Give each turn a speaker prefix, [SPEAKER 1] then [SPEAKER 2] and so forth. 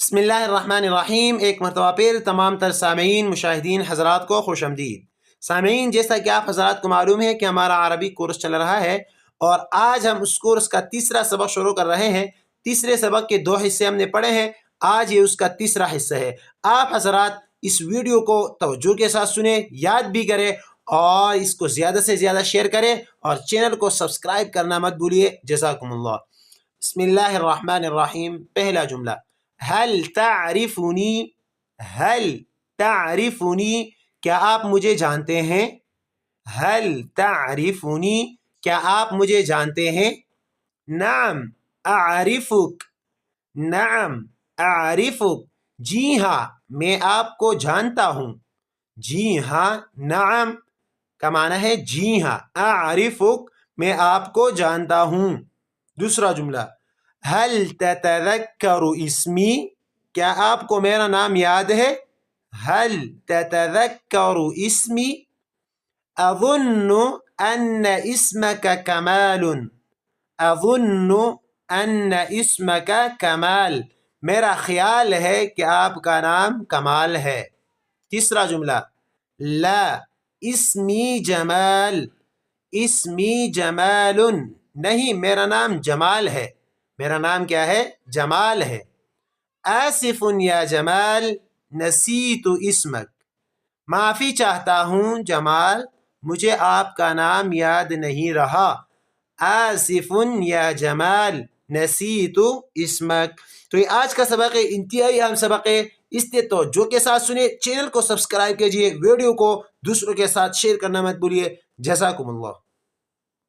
[SPEAKER 1] बिस्मिल्लाहिर्रहमानिर्रहीम। एक मरतबा फिर तमाम तर सामीन मुशाहिदीन हज़रात को खुश आमदीद। सामीन, जैसा कि आप हज़रात को मालूम है कि हमारा अरबी कोर्स चल रहा है और आज हम उस कोर्स का तीसरा सबक शुरू कर रहे हैं। तीसरे सबक के 2 हिस्से हमने पढ़े हैं, आज ये उसका तीसरा हिस्सा है। आप हज़रात इस वीडियो को तवज्जो के साथ सुने, याद भी करें और इसको ज़्यादा से ज़्यादा शेयर करें और चैनल को सब्सक्राइब करना मत भूलिए। जज़ाकुमुल्लाह। बिस्मिल्लाहिर्रहमानिर्रहीम। पहला जुमला, हल तारिफुनी। हल तारिफुनी, क्या आप मुझे जानते हैं? हल तारिफुनी, क्या आप मुझे जानते हैं? नाम आरिफुक। नाम आरिफुक, जी हाँ मैं आपको जानता हूँ। जी हाँ, नाम का माना है जी हाँ, आरिफुक मैं आपको जानता हूँ। दूसरा जुमला, हल ततज़क्करु इस्मी, क्या आपको मेरा नाम याद है? हल ततज़क्करु इस्मी। अज़ुन्नु अन्न इस्मक कमालुन। अज़ुन्नु अन्न इस्मक कमाल, मेरा ख्याल है कि आपका नाम कमाल है। तीसरा जुमला, ला इस्मी जमाल। इस्मी जमालुन, नहीं मेरा नाम जमाल है। मेरा नाम क्या है? जमाल है। आसिफुन या जमाल, नसीतु इस्मक। माफ़ी चाहता हूँ जमाल, मुझे आपका नाम याद नहीं रहा। आसिफुन या जमाल, नसीतु इस्मक। तो ये आज का सबक है, इंतहाई अहम सबक है। इससे तवज्जो के साथ सुने, चैनल को सब्सक्राइब कीजिए, वीडियो को दूसरों के साथ शेयर करना मत भूलिए। जज़ाकुमुल्लाह।